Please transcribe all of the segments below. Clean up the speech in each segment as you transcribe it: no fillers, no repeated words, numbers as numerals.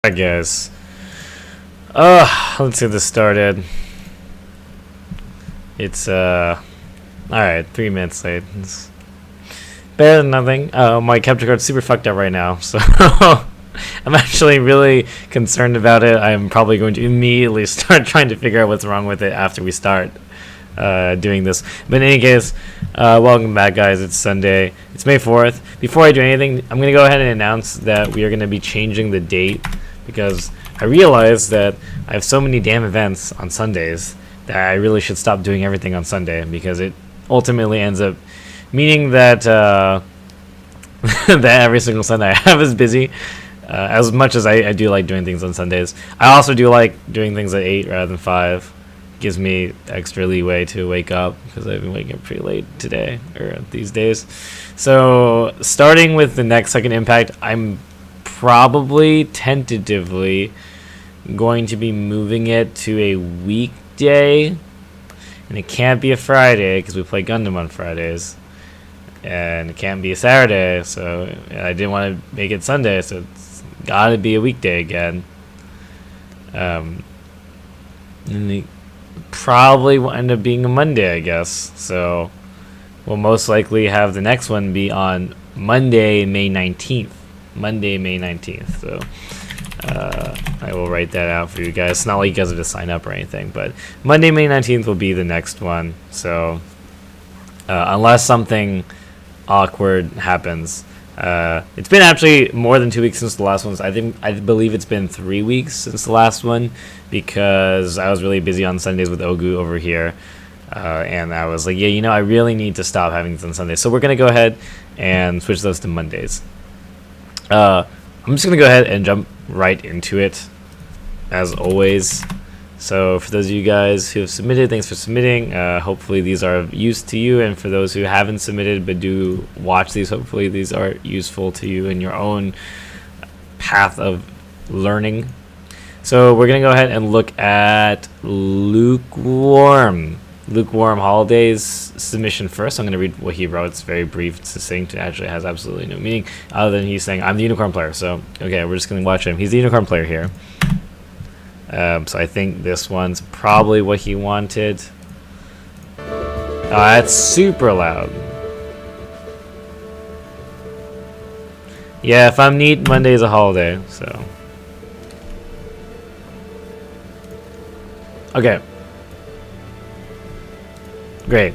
I guess. Let's get this started. It's alright, 3 minutes late. It's better than nothing. My capture card's super fucked up right now, so I'm actually really concerned about it. I'm probably going to immediately start trying to figure out what's wrong with it after we start doing this. But in any case, welcome back, guys. It's Sunday. It's May 4th. Before I do anything, I'm going to go ahead and announce that we are going to be changing the date because I realized that I have so many damn events on Sundays that I really should stop doing everything on Sunday, because it ultimately ends up meaning that that every single Sunday I have is busy. As much as I do like doing things on Sundays, I also do like doing things at 8 rather than 5. Gives me extra leeway to wake up, because I've been waking up pretty late today, or these days. So starting with the next Second Impact, I'm probably tentatively going to be moving it to a weekday, and it can't be a Friday because we play Gundam on Fridays, and it can't be a Saturday, so I didn't want to make it Sunday, so it's gotta be a weekday again. And it probably will end up being a Monday, I guess. So we'll most likely have the next one be on Monday, May 19th. Monday, May 19th. So I will write that out for you guys. It's not like you guys have to sign up or anything, but Monday, May 19th will be the next one. So unless something awkward happens, it's been actually more than 2 weeks since the last one. I believe it's been 3 weeks since the last one, because I was really busy on Sundays with Ogu over here, and I was like, yeah, I really need to stop having these on Sundays. So we're gonna go ahead and switch those to Mondays. I'm just gonna go ahead and jump right into it, as always. So for those of you guys who have submitted, thanks for submitting. Hopefully these are of use to you, and for those who haven't submitted but do watch these, hopefully these are useful to you in your own path of learning. So we're going to go ahead and look at Lukewarm Holidays submission first. I'm going to read what he wrote. It's very brief, succinct, and actually has absolutely no meaning other than he's saying, I'm the Unicorn player. So, okay, we're just going to watch him. He's the Unicorn player here. So I think this one's probably what he wanted. Oh, that's super loud. Yeah, if I'm neat, Monday's a holiday, so. Okay. Great.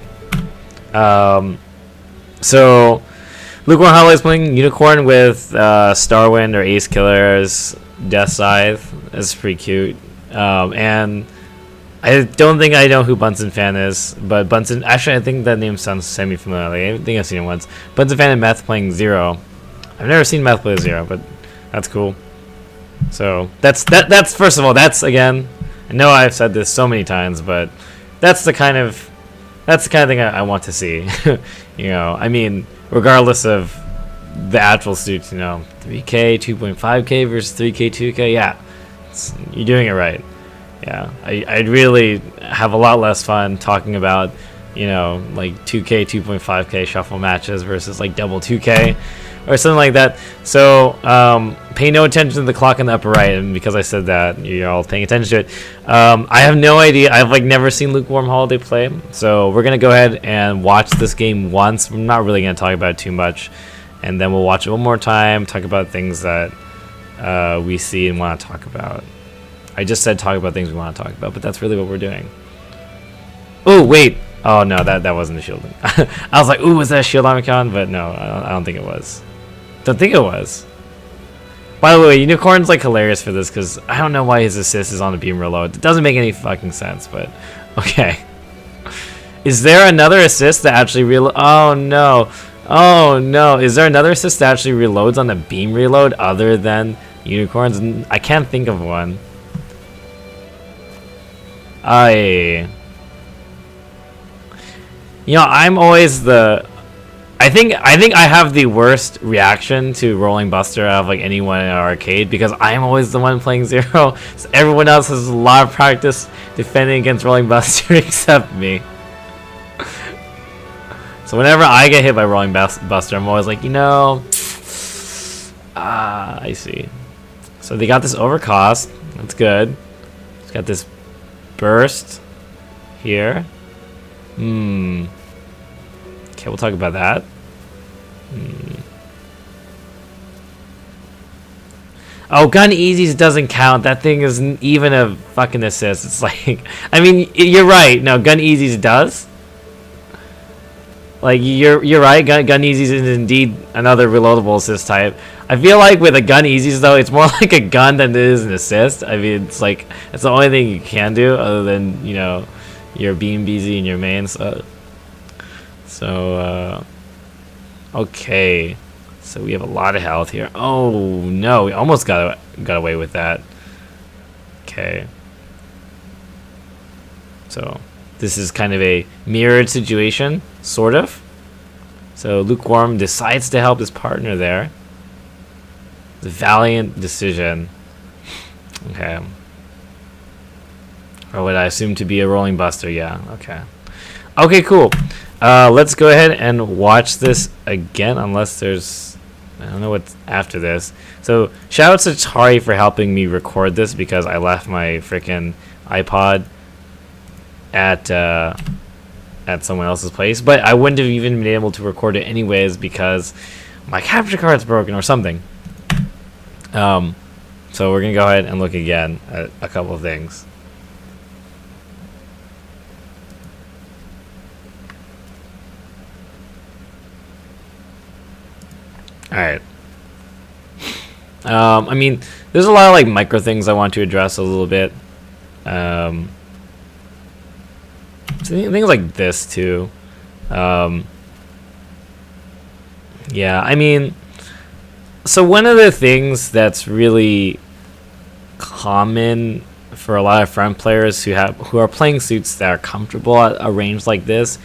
So Lukewarm Holidays playing Unicorn with Starwind or Ace Killer's Death Scythe. That's pretty cute. And I don't think I know who Bunsen Fan is, but Bunsen, actually I think that name sounds semi-familiar. Like, I think I've seen it once. Bunsen Fan and Meth playing Zero. I've never seen Meth play Zero, but that's cool. So that's first of all, that's, again, I know I've said this so many times, but that's the kind of thing I want to see. I mean, regardless of the actual suits, 3K, 2.5K versus 3K, 2K, yeah, you're doing it right. Yeah, I'd really have a lot less fun talking about, like 2K, 2.5K shuffle matches versus like double 2K or something like that. So pay no attention to the clock in the upper right, and because I said that, you're all paying attention to it. I have no idea. I've never seen Lukewarm Holiday play, so we're gonna go ahead and watch this game once. I'm not really gonna talk about it too much, and then we'll watch it one more time, talk about things that we see and want to talk about. I just said talk about things we want to talk about, but that's really what we're doing. Oh wait, oh no, that wasn't a shield. I was like, ooh, was that a shield Omicron? But no, I don't think it was. Don't think it was. By the way, Unicorn's hilarious for this, because I don't know why his assist is on a beam reload. It doesn't make any fucking sense, but okay. Is there another assist that actually reload? Oh no. Oh no. Is there another assist that actually reloads on a beam reload other than Unicorns? I can't think of one. I'm always the I think I have the worst reaction to Rolling Buster out of anyone in our arcade, because I'm always the one playing Zero. So everyone else has a lot of practice defending against Rolling Buster except me. So whenever I get hit by Rolling Buster, I'm always like, I see. So they got this overcost. That's good. It's got this burst here. Okay, we'll talk about that. Oh, gun easies doesn't count. That thing isn't even a fucking assist. It's like, I mean, you're right. No, gun easies does. Like, you're right. Gun easies is indeed another reloadable assist type. I feel like with a gun easies though, it's more like a gun than it is an assist. I mean, it's like it's the only thing you can do other than, you know, your beam BZ and your main. So okay. So we have a lot of health here. Oh no, we almost got away with that. Okay. So this is kind of a mirrored situation, sort of. So Lukewarm decides to help his partner there. It's a valiant decision. Okay. Or what I assume to be a rolling buster, yeah, okay. Okay, cool. Let's go ahead and watch this again, unless there's... I don't know what's after this. So, shout out to Tari for helping me record this because I left my freaking iPod at someone else's place. But I wouldn't have even been able to record it anyways because my capture card's broken or something. So we're going to go ahead and look again at a couple of things. Alright. I mean, there's a lot of like micro things I want to address a little bit. So things like this too. Yeah, I mean, so one of the things that's really common for a lot of front players who are playing suits that are comfortable at a range like this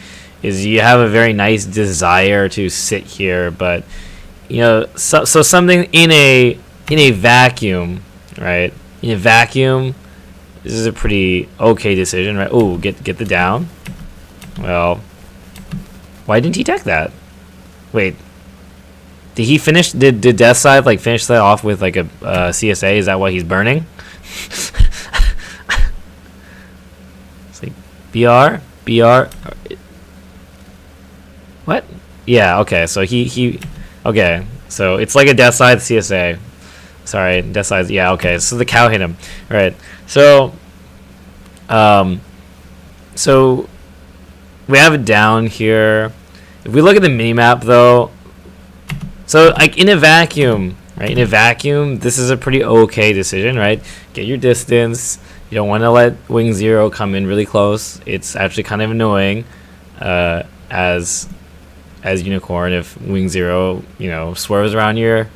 is you have a very nice desire to sit here, but you know, so something in a vacuum, right? In a vacuum, this is a pretty okay decision, right? Oh, get the down. Well, why didn't he tech that? Wait, did he finish? Did Death Side like finish that off with like a CSA? Is that why he's burning? It's like BR. What? Yeah. Okay. So he. Okay, so it's like a Death Side CSA. Sorry, Death Side. Yeah, okay. So the cow hit him. All right. So, so we have it down here. If we look at the minimap, though, so like in a vacuum, right? In a vacuum, this is a pretty okay decision, right? Get your distance. You don't want to let Wing Zero come in really close. It's actually kind of annoying, as Unicorn if Wing Zero, you know, swerves around your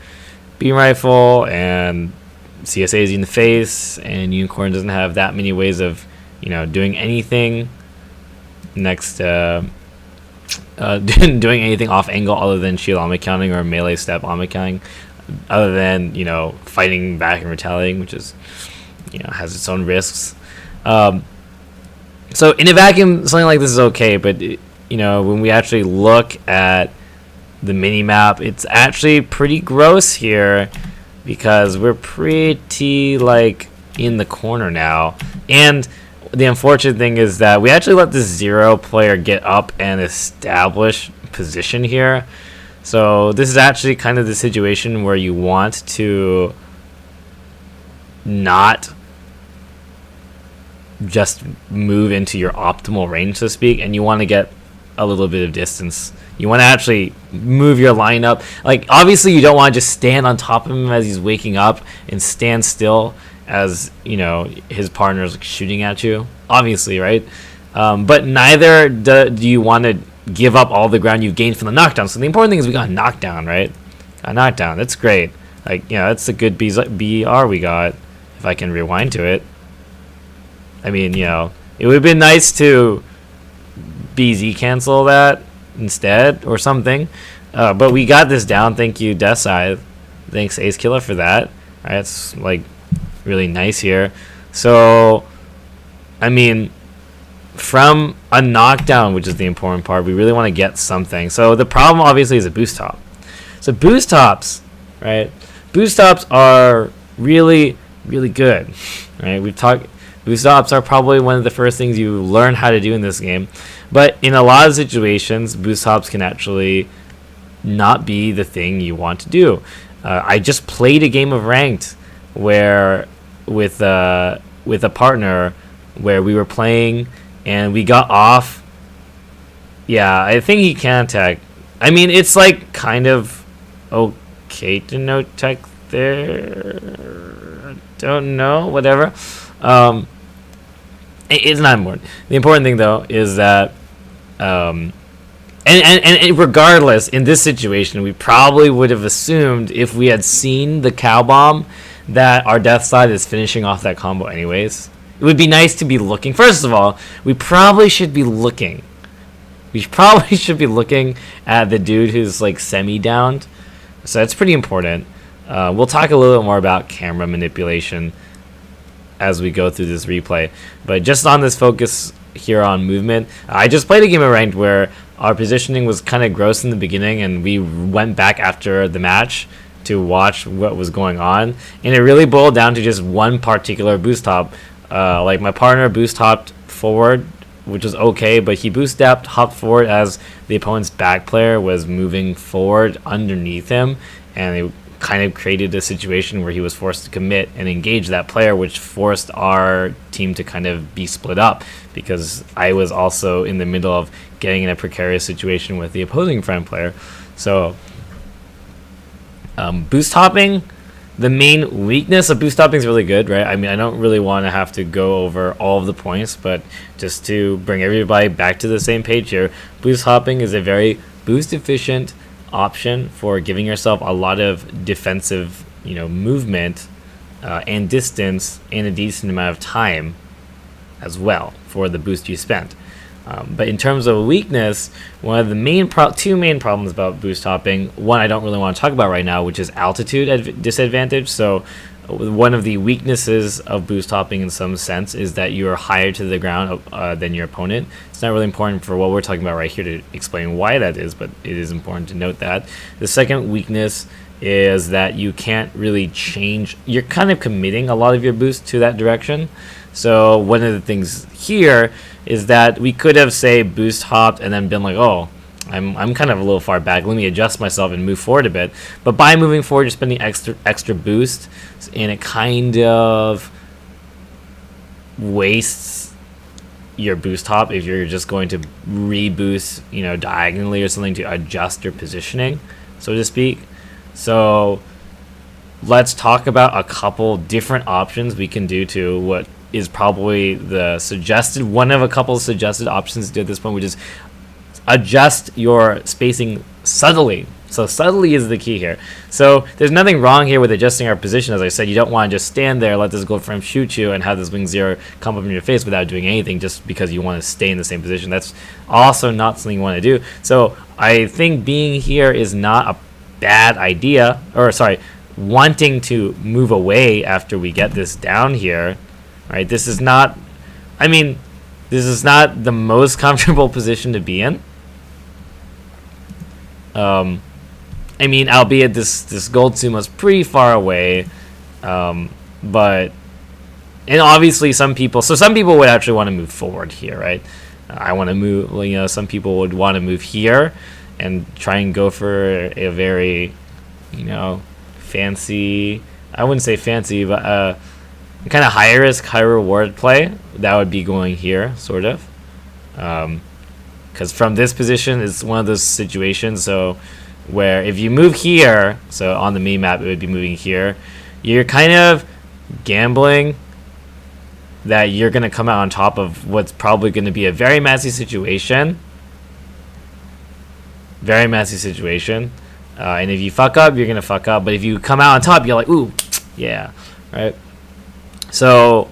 beam rifle and CSA is in the face and Unicorn doesn't have that many ways of, you know, doing anything next doing anything off angle other than shield armor counting or melee step armor counting, other than, you know, fighting back and retaliating, which is, you know, has its own risks. So in a vacuum, something like this is okay, but you know, when we actually look at the mini-map, it's actually pretty gross here because we're pretty, like, in the corner now. And the unfortunate thing is that we actually let this Zero player get up and establish position here. So this is actually kind of the situation where you want to not just move into your optimal range, so to speak, and you want to get a little bit of distance. You want to actually move your line up. Like, obviously you don't want to just stand on top of him as he's waking up and stand still as, you know, his partner's like shooting at you, obviously, right? But neither do you want to give up all the ground you've gained from the knockdown. So the important thing is we got a knockdown, right? A knockdown, that's great. Like, you know, that's a good BR we got, if I can rewind to it. I mean, you know, it would have been nice to BZ cancel that instead or something, but we got this down. Thank you, Death Side. Thanks, Ace Killer, for that. All right, it's like really nice here. So, I mean, from a knockdown, which is the important part, we really want to get something. So the problem obviously is a boost top. So boost tops, right? Boost tops are really, really good. Right? We've talked. Boost hops are probably one of the first things you learn how to do in this game, but in a lot of situations, boost hops can actually not be the thing you want to do. I just played a game of ranked where with a partner where we were playing and we got off. Yeah, I think he can tech. I mean, it's like kind of okay to no tech there. I don't know, whatever. It's not important. The important thing though is that and regardless, in this situation, we probably would have assumed if we had seen the cow bomb that our death slide is finishing off that combo anyways. It would be nice to be looking. First of all, we probably should be looking. We probably should be looking at the dude who's like semi-downed. So that's pretty important. We'll talk a little bit more about camera manipulation as we go through this replay. But just on this focus here on movement, I just played a game of ranked where our positioning was kind of gross in the beginning, and we went back after the match to watch what was going on, and it really boiled down to just one particular boost hop. Like my partner boost hopped forward, which was okay, but he boost stepped, hopped forward as the opponent's back player was moving forward underneath him, and it kind of created a situation where he was forced to commit and engage that player, which forced our team to kind of be split up because I was also in the middle of getting in a precarious situation with the opposing friend player. So boost hopping, the main weakness of boost hopping is really good, right? I mean, I don't really want to have to go over all of the points, but just to bring everybody back to the same page here, boost hopping is a very boost efficient option for giving yourself a lot of defensive, movement and distance in a decent amount of time as well for the boost you spent. But in terms of weakness, one of the two main problems about boost hopping, one I don't really want to talk about right now, which is altitude disadvantage. So one of the weaknesses of boost hopping in some sense is that you are higher to the ground than your opponent. It's not really important for what we're talking about right here to explain why that is, but it is important to note that. The second weakness is that you can't really change. You're kind of committing a lot of your boost to that direction. So one of the things here is that we could have, say, boost hopped and then been like, oh, I'm kind of a little far back. Let me adjust myself and move forward a bit. But by moving forward, you're spending extra boost, and it kind of wastes your boost hop if you're just going to reboost, diagonally or something to adjust your positioning, so to speak. So let's talk about a couple different options we can do to what is probably one of a couple of suggested options to do at this point, which is adjust your spacing subtly. So subtly is the key here. So there's nothing wrong here with adjusting our position. As I said, you don't want to just stand there, let this gold frame shoot you, and have this wing zero come up in your face without doing anything just because you want to stay in the same position. That's also not something you want to do. So I think being here is not a bad idea, wanting to move away after we get this down here, right? This is not the most comfortable position to be in. Albeit this gold sumo is pretty far away, but obviously some people would actually want to move forward here, right? I want to move, some people would want to move here and try and go for a very, fancy, I wouldn't say fancy, but kind of high risk, high reward play. That would be going here, sort of. Because from this position, it's one of those situations, so where if you move here, so on the mini map it would be moving here, you're kind of gambling that you're going to come out on top of what's probably going to be a very messy situation. And if you fuck up, you're going to fuck up. But if you come out on top, you're like, ooh, yeah, right? So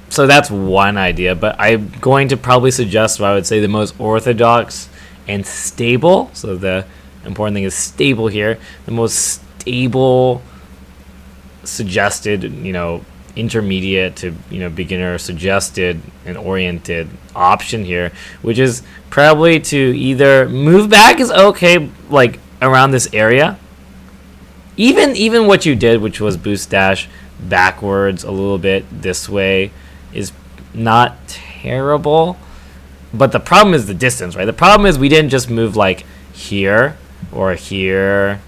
that's one idea. But I'm going to probably suggest what I would say the most orthodox and stable. So the important thing is stable here. The most stable suggested, intermediate to beginner suggested and oriented option here, which is probably to either move back is okay, like around this area, even what you did, which was boost dash backwards a little bit this way, is not terrible. But the problem is the distance, right? The problem is we didn't just move like here or here.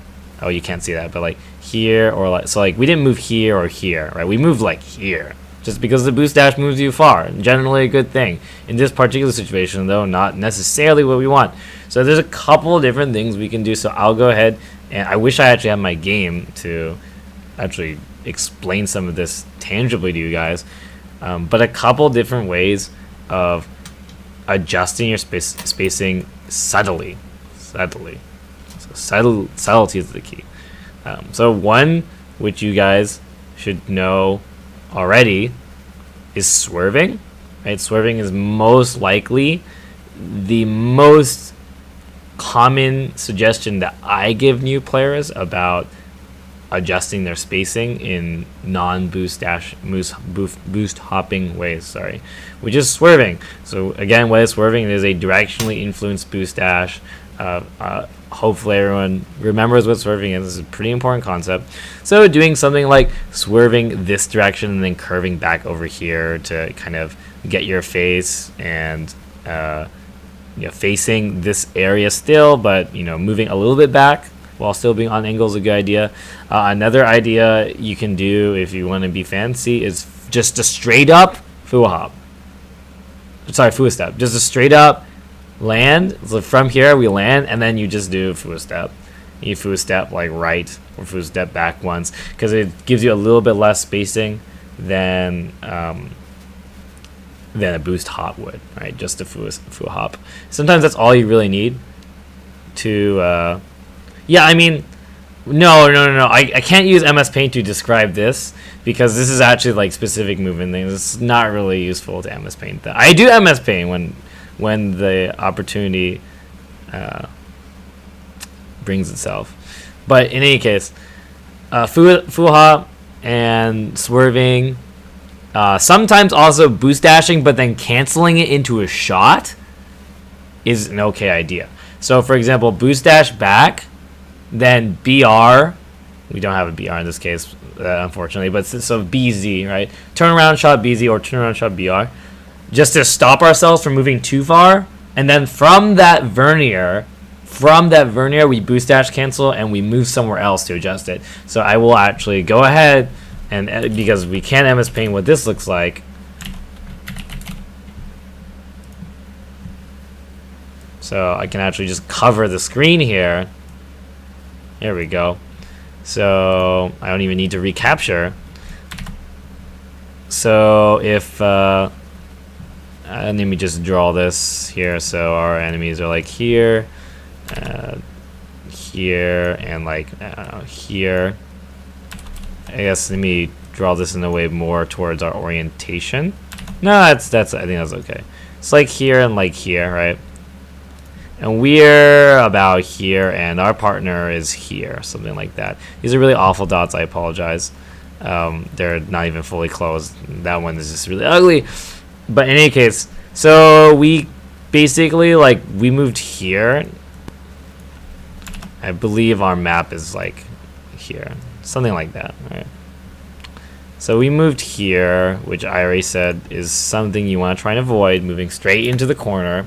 Oh, you can't see that, but like here or like, so like we didn't move here or here, right? We moved like here, just because the boost dash moves you far. Generally a good thing. In this particular situation though, not necessarily what we want. So there's a couple of different things we can do. So I'll go ahead, and I wish I actually had my game to actually explain some of this tangibly to you guys. But a couple different ways of adjusting your spacing subtly. So subtlety is the key. So one, which you guys should know already, is swerving. Right, swerving is most likely the most common suggestion that I give new players about adjusting their spacing in non-boost dash boost hopping ways, sorry, which is swerving. So again, what is swerving? It is a directionally influenced boost dash. Hopefully everyone remembers what swerving is. This is a pretty important concept. So doing something like swerving this direction and then curving back over here to kind of get your face and facing this area still, but moving a little bit back while still being on angle is a good idea. Another idea you can do if you want to be fancy is just a straight up full hop. Sorry, full step. Just a straight up land. So from here we land, and then you just do full step. You full step like right or full step back once, because it gives you a little bit less spacing than a boost hop would. Right, just a full hop. Sometimes that's all you really need to. Yeah, I mean, no. I can't use MS Paint to describe this, because this is actually like specific movement things. It's not really useful to MS Paint. I do MS Paint when the opportunity brings itself. But in any case, full hop and swerving, sometimes also boost dashing, but then canceling it into a shot is an okay idea. So for example, boost dash back, then BR. We don't have a BR in this case, unfortunately, but so BZ, right? Turn around shot BZ or turn around shot BR, just to stop ourselves from moving too far. And then from that vernier, we boost dash cancel and we move somewhere else to adjust it. So I will actually go ahead and, because we can't MS Paint what this looks like, so I can actually just cover the screen here. There we go. So I don't even need to recapture. So if let me just draw this here. So our enemies are like here, here, and like here. I guess let me draw this in a way more towards our orientation. No, that's I think that's okay. It's like here and like here, right? And we're about here, and our partner is here, something like that. These are really awful dots. I apologize. They're not even fully closed. That one is just really ugly. But in any case, so we basically, like, we moved here. I believe our map is like here, something like that, right? So we moved here, which I already said is something you want to try and avoid, moving straight into the corner.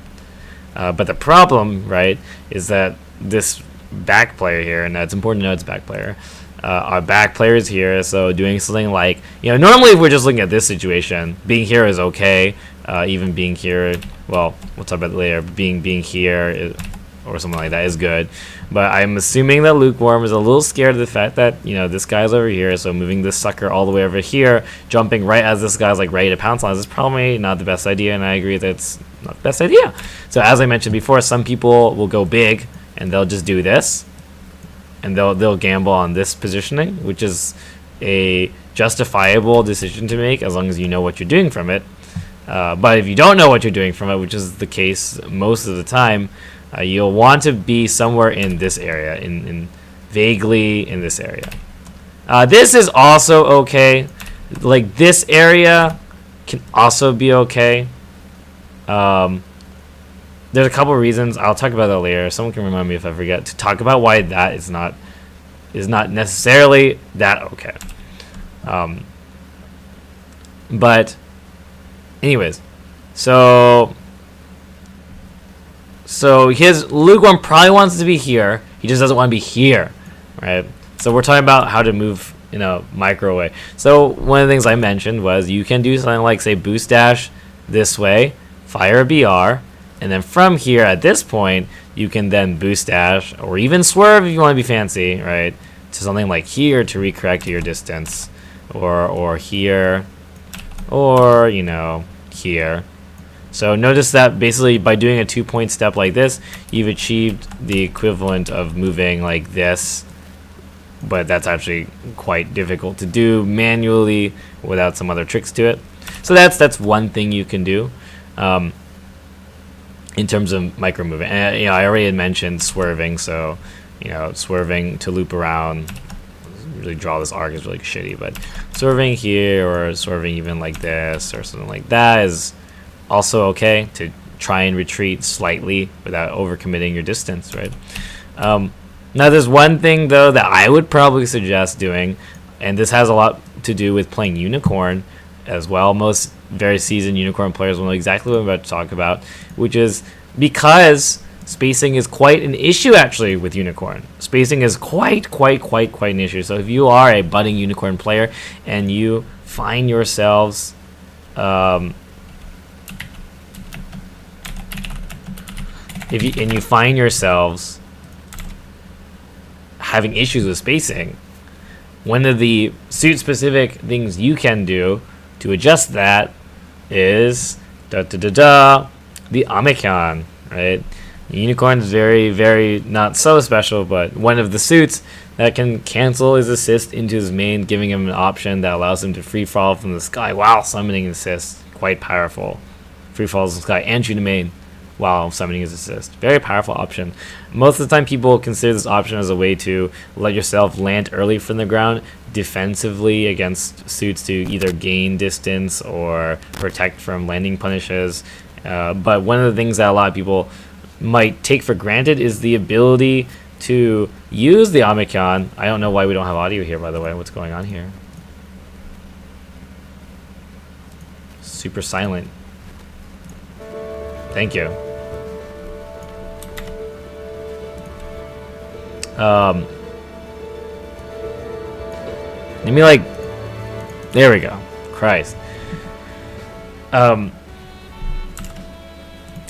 But the problem, right, is that this back player here, and it's important to know it's back player, our back player is here, so doing something like, normally if we're just looking at this situation, being here is okay, even being here, well, we'll talk about it later, being here or something like that is good. But I'm assuming that Lukewarm is a little scared of the fact that, this guy's over here, so moving this sucker all the way over here, jumping right as this guy's like ready to pounce on us is probably not the best idea, and I agree that it's not the best idea. So as I mentioned before, some people will go big and they'll just do this, and they'll gamble on this positioning, which is a justifiable decision to make as long as you know what you're doing from it. But if you don't know what you're doing from it, which is the case most of the time, you'll want to be somewhere in this area, in vaguely in this area. This is also okay. Like, this area can also be okay. There's a couple reasons. I'll talk about that later. Someone can remind me if I forget to talk about why that is not is not necessarily that okay. But anyways, so his Luke one probably wants to be here. He just doesn't want to be here, right? So we're talking about how to move in a micro way. So one of the things I mentioned was you can do something like, say, boost dash this way, fire a BR, and then from here at this point you can then boost dash or even swerve if you want to be fancy, right, to something like here to recorrect your distance, or here, or here. So notice that basically by doing a 2-point step like this, you've achieved the equivalent of moving like this, but that's actually quite difficult to do manually without some other tricks to it. So that's one thing you can do in terms of micro moving. And I already had mentioned swerving, so swerving to loop around, really draw this arc is really shitty, but swerving here or swerving even like this or something like that is also okay to try and retreat slightly without overcommitting your distance, right? Now there's one thing though that I would probably suggest doing, and this has a lot to do with playing Unicorn as well. Most very seasoned Unicorn players will know exactly what I'm about to talk about, which is because spacing is quite an issue actually with Unicorn. Spacing is quite an issue. So if you are a budding Unicorn player and you find yourselves you find yourselves having issues with spacing, one of the suit specific things you can do to adjust that is the Omicron, right? Unicorn is very not so special, but one of the suits that can cancel his assist into his main, giving him an option that allows him to free fall from the sky while summoning assist. Quite powerful. Free falls from the sky and shoot a main while summoning his assist. Very powerful option. Most of the time people consider this option as a way to let yourself land early from the ground defensively against suits to either gain distance or protect from landing punishes. But one of the things that a lot of people might take for granted is the ability to use the Omicron. I don't know why we don't have audio here, by the way. What's going on here? Super silent. Thank you. Let me there we go. Christ.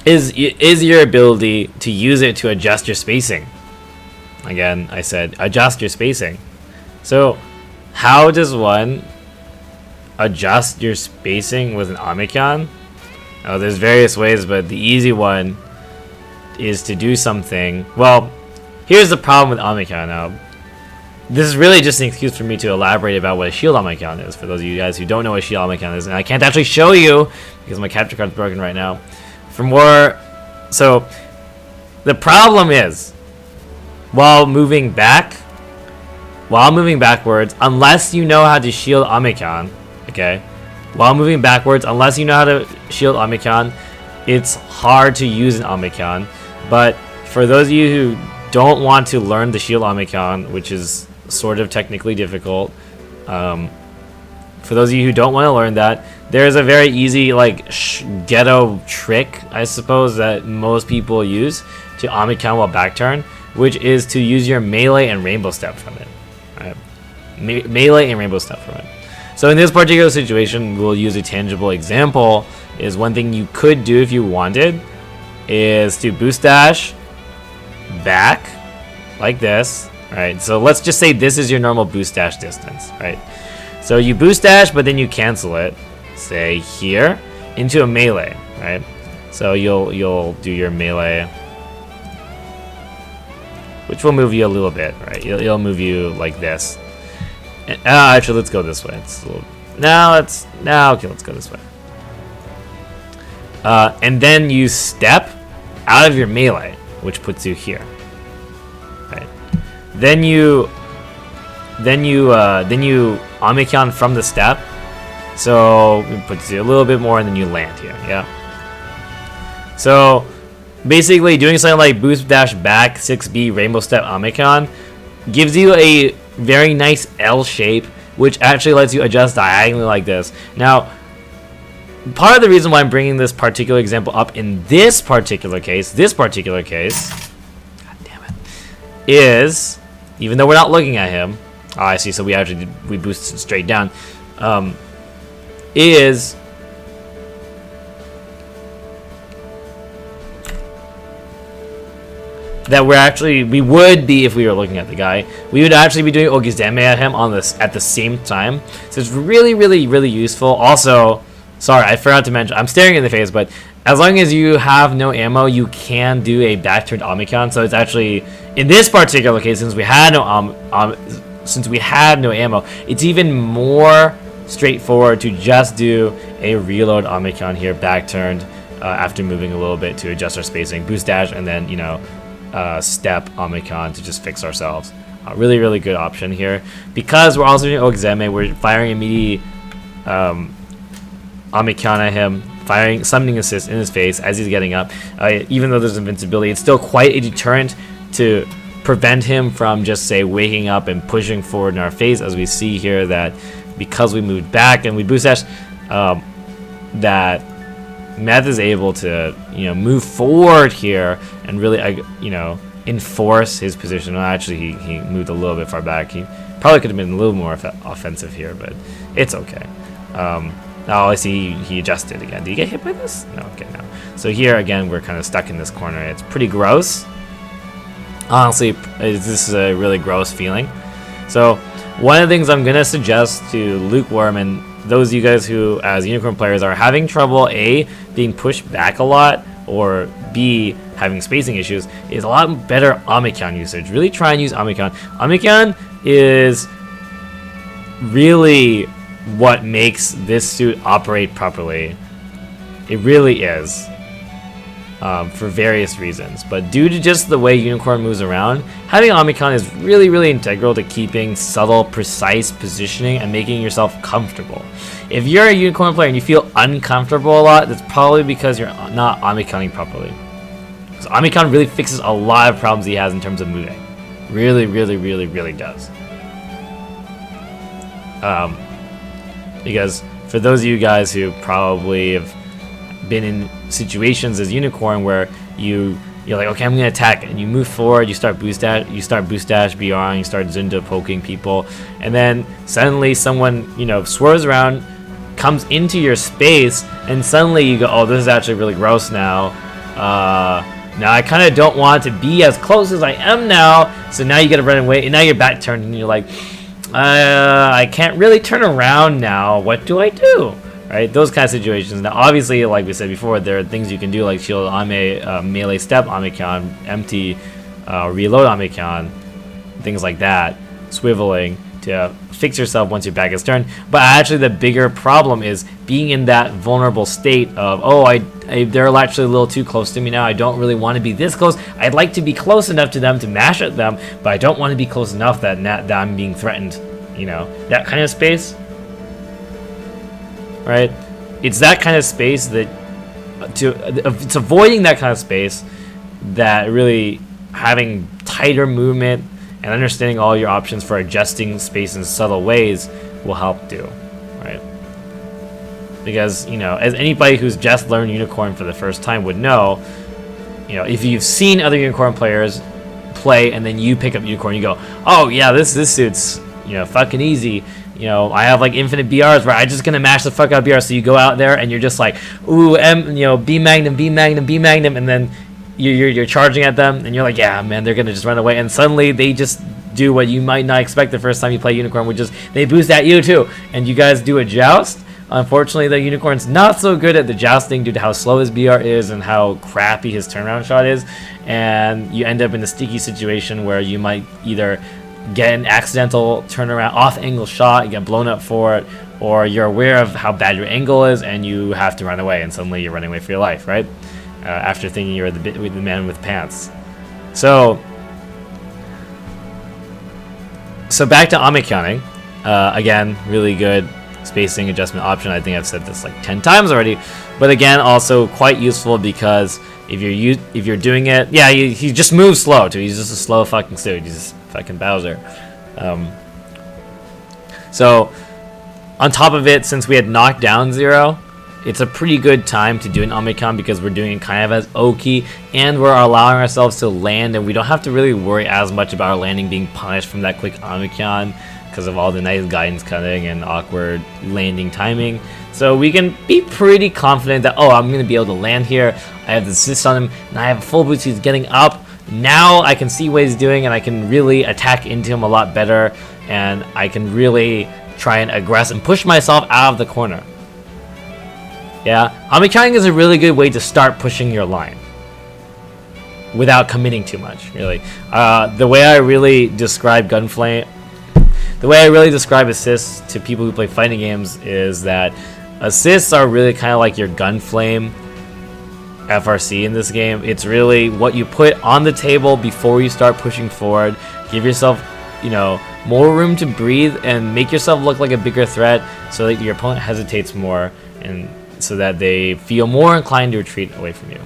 Is your ability to use it to adjust your spacing. Again, I said adjust your spacing. So how does one adjust your spacing with an Omicron? Oh, there's various ways, but the easy one is to do something. Well, here's the problem with Omicron now. This is really just an excuse for me to elaborate about what a shield Omicron is, for those of you guys who don't know what a shield Omicron is, and I can't actually show you because my capture card's broken right now. So the problem is, while moving backwards, unless you know how to shield Omicron, okay? While moving backwards, unless you know how to shield Omicron, it's hard to use an Omicron. But for those of you who don't want to learn the shield Omicron, which is sort of technically difficult, for those of you who don't want to learn that, there's a very easy ghetto trick, I suppose, that most people use to Omicron while back turn, which is to use your melee and rainbow step from it. Right? Melee and rainbow step from it. So in this particular situation, we'll use a tangible example. Is one thing you could do if you wanted is to boost dash back like this, right? So let's just say this is your normal boost dash distance, right? So you boost dash, but then you cancel it, say here, into a melee, right? So you'll do your melee, which will move you a little bit, right? It'll move you like this. And, actually, let's go this way. It's a little, okay, let's go this way. And then you step out of your melee, which puts you here, right? Then you Omicron from the step, so it puts you a little bit more, and then you land here. Yeah. So basically, doing something like boost dash back 6B rainbow step Omicron gives you a very nice L shape, which actually lets you adjust diagonally like this. Now, part of the reason why I'm bringing this particular example up in this particular case, god damn it, is, even though we're not looking at him, oh, I see, so we boosted straight down, is that we would be, if we were looking at the guy, we would actually be doing Ogizeme at him at the same time. So it's really, really, really useful. Also, sorry, I forgot to mention, I'm staring in the face, but as long as you have no ammo, you can do a back-turned Omicron. So it's actually, in this particular case, since we had no ammo, it's even more straightforward to just do a reload Omicron here, back-turned, after moving a little bit to adjust our spacing, boost dash, and then, you know, step Omicron to just fix ourselves. Really, really good option here. Because we're also doing Ogizeme, we're firing immediate Omicron at him, firing summoning assist in his face as he's getting up. Even though there's invincibility, it's still quite a deterrent to prevent him from just, say, waking up and pushing forward in our face, as we see here that because we moved back and we boost dash, that Meth is able to, you know, move forward here and really, you know, enforce his position. Well, actually, he moved a little bit far back. He probably could have been a little more offensive here, but it's okay. Oh, I see he adjusted again. Did he get hit by this? No, okay, no. So here, again, we're kind of stuck in this corner. It's pretty gross. Honestly, this is a really gross feeling. So one of the things I'm going to suggest to Lukewarm and those of you guys who, as Unicorn players, are having trouble, A, being pushed back a lot, or B, having spacing issues, is a lot better Omicron usage. Really try and use Omicron. Omicron is really what makes this suit operate properly. It really is. For various reasons, but due to just the way Unicorn moves around, having Omicron is really, really integral to keeping subtle, precise positioning and making yourself comfortable. If you're a Unicorn player and you feel uncomfortable a lot, that's probably because you're not Omiconing properly. So Omicron really fixes a lot of problems he has in terms of moving. Really, really, really, really does. Because for those of you guys who probably have been in situations as Unicorn where you're like, okay, I'm gonna attack, and you move forward, you start boost dash, BR, you start Zunda poking people, and then suddenly someone, you know, swerves around, comes into your space, and suddenly you go, oh, this is actually really gross now. Now I kind of don't want to be as close as I am now, so now you gotta run away, and now you're back turned, and you're like, I can't really turn around now. What do I do? Right, those kind of situations. Now, obviously, like we said before, there are things you can do like shield Ame, melee step Omicron, empty, reload Omicron, things like that, swiveling to fix yourself once your back is turned. But actually, the bigger problem is being in that vulnerable state of, oh, they're actually a little too close to me now. I don't really want to be this close. I'd like to be close enough to them to mash at them, but I don't want to be close enough that I'm being threatened. You know, that kind of space. Right, it's that kind of space that it's avoiding that kind of space that really having tighter movement and understanding all your options for adjusting space in subtle ways will help do, right? Because, you know, as anybody who's just learned Unicorn for the first time would know, you know, if you've seen other Unicorn players play and then you pick up Unicorn, you go, oh yeah, this suit's, you know, fucking easy. You know, I have like infinite BRs where I'm just gonna mash the fuck out of BR. So you go out there and you're just like, ooh, you know, B Magnum, and then you're charging at them, and you're like, yeah, man, they're gonna just run away, and suddenly they just do what you might not expect the first time you play Unicorn, which is they boost at you too, and you guys do a joust. Unfortunately, the Unicorn's not so good at the jousting due to how slow his BR is and how crappy his turnaround shot is, and you end up in a sticky situation where you might either get an accidental turnaround off-angle shot, you get blown up for it, or you're aware of how bad your angle is and you have to run away, and suddenly you're running away for your life, right? After thinking you're the man with pants. So back to Omicroning. Again, really good spacing adjustment option. I think I've said this like 10 times already, but again, also quite useful because if you're doing it, yeah, he just moves slow too. He's just a slow fucking suit. He's just fucking Bowser. So on top of it, since we had knocked down Zero, it's a pretty good time to do an Omicron because we're doing it kind of as Oki, and we're allowing ourselves to land, and we don't have to really worry as much about our landing being punished from that quick Omicron because of all the nice guidance cutting and awkward landing timing. So we can be pretty confident that, oh, I'm going to be able to land here. I have the assist on him, and I have a full boost. He's getting up. Now I can see what he's doing, and I can really attack into him a lot better, and I can really try and aggress and push myself out of the corner. Yeah, Omicron is a really good way to start pushing your line without committing too much, really. The way I really describe Gunflame, the way I really describe assists to people who play fighting games is that assists are really kind of like your Gunflame FRC in this game. It's really what you put on the table before you start pushing forward. Give yourself, you know, more room to breathe and make yourself look like a bigger threat so that your opponent hesitates more and so that they feel more inclined to retreat away from you.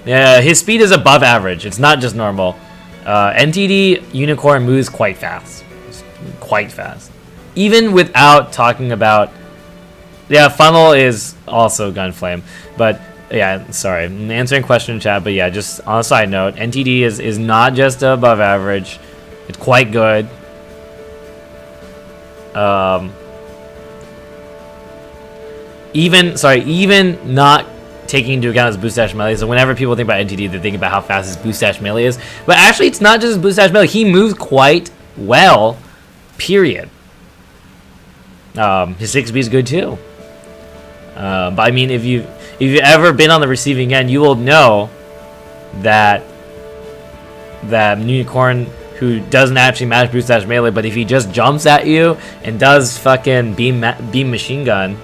Yeah, his speed is above average. It's not just normal. NTD Unicorn moves quite fast. Quite fast. Even without talking about... Yeah, Funnel is also Gunflame. But, yeah, sorry. I'm answering question in chat, but yeah, just on a side note, NTD is not just above average. It's quite good. Even not taking into account his boost dash melee. So whenever people think about NTD, they think about how fast his boost dash melee is. But actually, it's not just his boost dash melee. He moves quite well, period. His 6B is good too. But I mean, if you've ever been on the receiving end, you will know that Unicorn, who doesn't actually match boost dash melee, but if he just jumps at you and does fucking beam machine gun,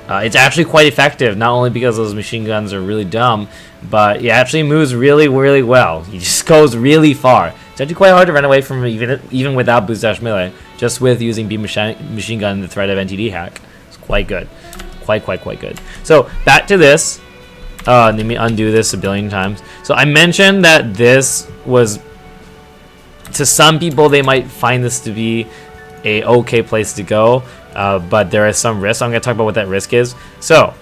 it's actually quite effective, not only because those machine guns are really dumb, but he actually moves really, really well. He just goes really far. It's actually quite hard to run away from him even without boost dash melee, just with using beam machine gun and the threat of NTD hack. It's quite good. Quite good. So, back to this. Let me undo this a billion times. So, I mentioned that this was... To some people, they might find this to be a okay place to go. But there is some risk. I'm going to talk about what that risk is. So,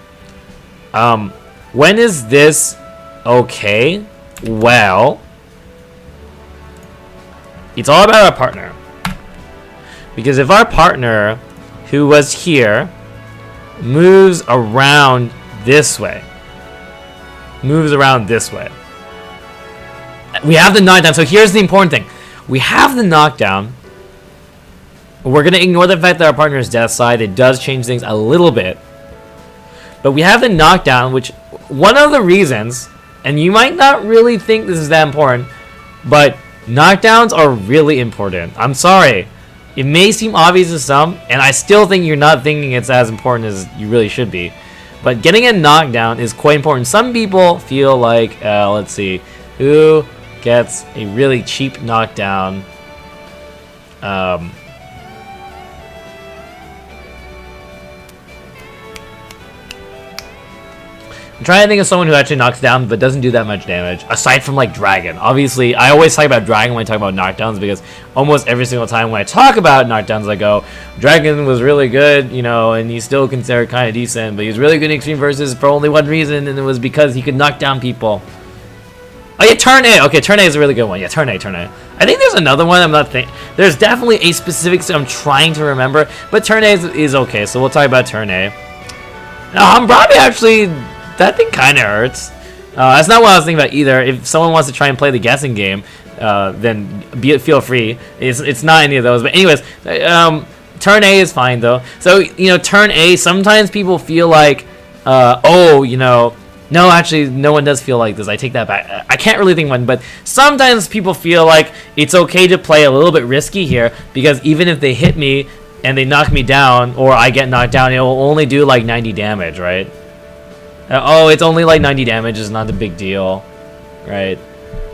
when is this okay? Well, it's all about our partner. Because if our partner, who was here, moves around this way, we have the knockdown. So here's the important thing. We have the knockdown. We're going to ignore the fact that our partner is death side. It does change things a little bit. But we have the knockdown, which one of the reasons, and you might not really think this is that important, but knockdowns are really important. I'm sorry. It may seem obvious to some, and I still think you're not thinking it's as important as you really should be. But getting a knockdown is quite important. Some people feel like, let's see, who gets a really cheap knockdown? I'm trying to think of someone who actually knocks down but doesn't do that much damage, aside from like Dragon. Obviously, I always talk about Dragon when I talk about knockdowns because almost every single time when I talk about knockdowns, I go, Dragon was really good, you know, and he's still considered kind of decent, but he was really good in Extreme Versus for only one reason, and it was because he could knock down people. Oh yeah, Turn A. Okay, Turn A is a really good one. Yeah, Turn A. I think there's another one I'm not thinking. There's definitely a specific I'm trying to remember, but Turn A is okay, so we'll talk about Turn A. Now, Hambrabi actually... That thing kind of hurts. That's not what I was thinking about either. If someone wants to try and play the guessing game, then feel free. It's not any of those. But anyways, Turn A is fine, though. So, you know, Turn A, sometimes people feel like, oh, you know... No, actually, no one does feel like this. I take that back. I can't really think of one, but sometimes people feel like it's okay to play a little bit risky here, because even if they hit me and they knock me down, or I get knocked down, it will only do like 90 damage, right? Oh, it's only like 90 damage, it's not a big deal, right?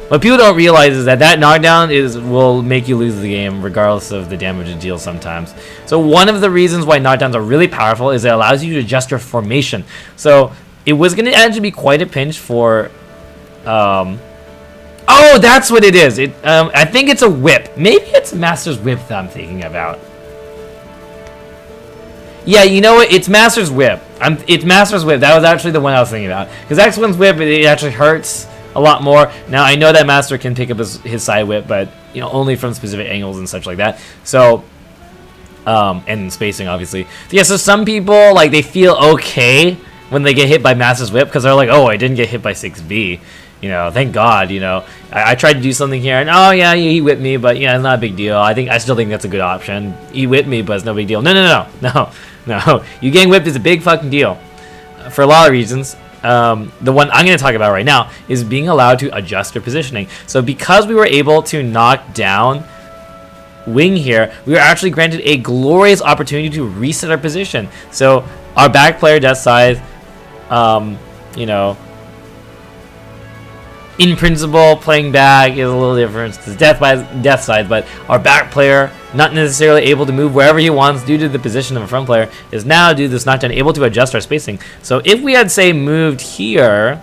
What people don't realize is that knockdown will make you lose the game regardless of the damage it deals sometimes. So one of the reasons why knockdowns are really powerful is it allows you to adjust your formation. So it was going to actually be quite a pinch for... Oh, Oh, that's what it is. I think it's a whip. Maybe it's Master's Whip that I'm thinking about. Yeah, you know what? It's Master's Whip. It's Master's Whip. That was actually the one I was thinking about. Because X1's Whip, it actually hurts a lot more. Now, I know that Master can pick up his side whip, but only from specific angles and such like that. So, and spacing, obviously. Yeah, so some people, like, they feel okay when they get hit by Master's Whip because they're like, oh, I didn't get hit by 6B. Thank God, I tried to do something here, and oh yeah, he whipped me, but yeah, it's not a big deal. I still think that's a good option. He whipped me, but it's no big deal. No. You getting whipped is a big fucking deal for a lot of reasons. The one I'm going to talk about right now is being allowed to adjust your positioning. So because we were able to knock down Wing here, we were actually granted a glorious opportunity to reset our position. So our back player, Death Scythe, in principle, playing back is a little different. It's Death Scythe, but our back player, not necessarily able to move wherever he wants due to the position of a front player, is now, due to this knockdown, able to adjust our spacing. So if we had, say, moved here,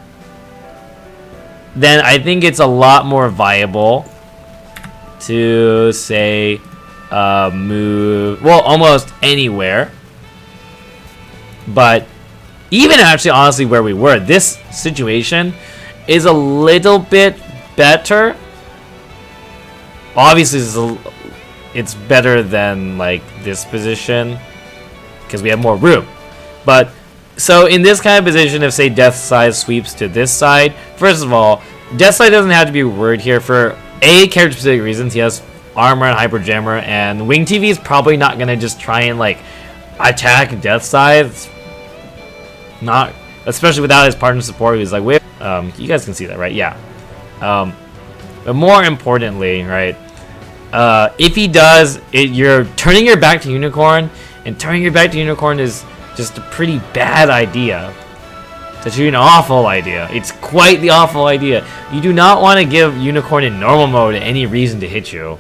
then I think it's a lot more viable to, say, move, well, almost anywhere. But even actually, honestly, where we were, this situation is a little bit better. Obviously, it's better than like this position because we have more room. But so in this kind of position, if say Death Scythe sweeps to this side, first of all, Death Scythe doesn't have to be worried here for character specific reasons. He has armor and hyper jammer, and Wing TV is probably not gonna just try and like attack Death Scythe. Not especially without his partner support. He's like, wait. You guys can see that, right? Yeah. But more importantly, right, if he does, you're turning your back to Unicorn, and turning your back to Unicorn is just a pretty bad idea. It's actually an awful idea. It's quite the awful idea. You do not want to give Unicorn in normal mode any reason to hit you.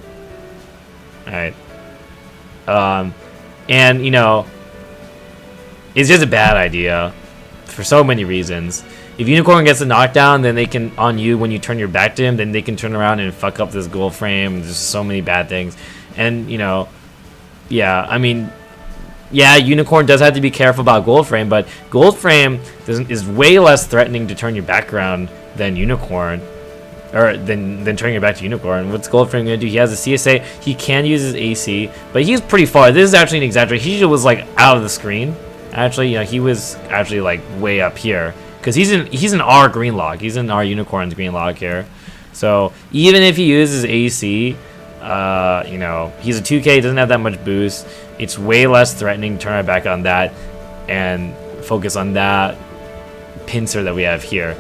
Alright. And, it's just a bad idea for so many reasons. If Unicorn gets a knockdown, then they can, on you, when you turn your back to him, then they can turn around and fuck up this gold frame. There's so many bad things. And, yeah, I mean, yeah, Unicorn does have to be careful about gold frame, but gold frame is way less threatening to turn your back around than Unicorn. Or than turning your back to Unicorn. What's gold frame going to do? He has a CSA. He can use his AC, but he's pretty far. This is actually an exaggeration. He was, like, out of the screen. Actually, he was actually, like, way up here. Because he's in our green lock. He's in our Unicorn's green lock here. So even if he uses AC, he's a 2K, doesn't have that much boost. It's way less threatening to turn our back on that and focus on that pincer that we have here.